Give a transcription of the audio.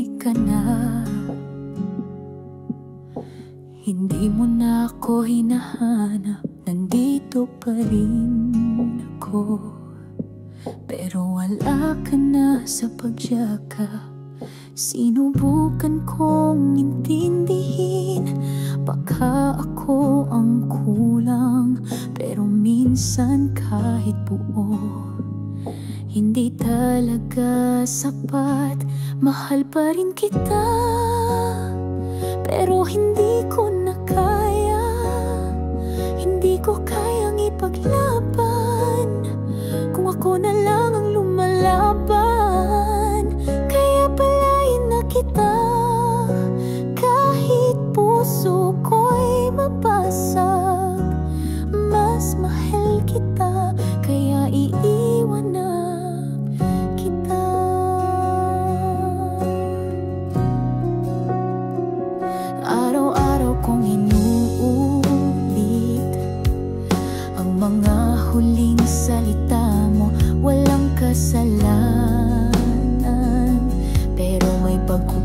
umuwi ka na. Hindi mo na ako hinahanap, nandito pa rin ako. Pero wala ka na sa pagyakap. Sinubukan kong intindihin, baka ako ang kulang. Pero minsan kahit buo, hindi talaga sapat. Mahal pa rin kita, pero hindi ko na kaya. Hindi ko kayang ipaglaban kung ako na lang ang lumalaban. Kaya palayan na kita, kahit puso ko'y mabasag. Mas mahal kita, kaya iiwan na kita. Araw-araw kong inuulit ang mga huling salita mo. Walang kasalanan, pero may pagkukulang.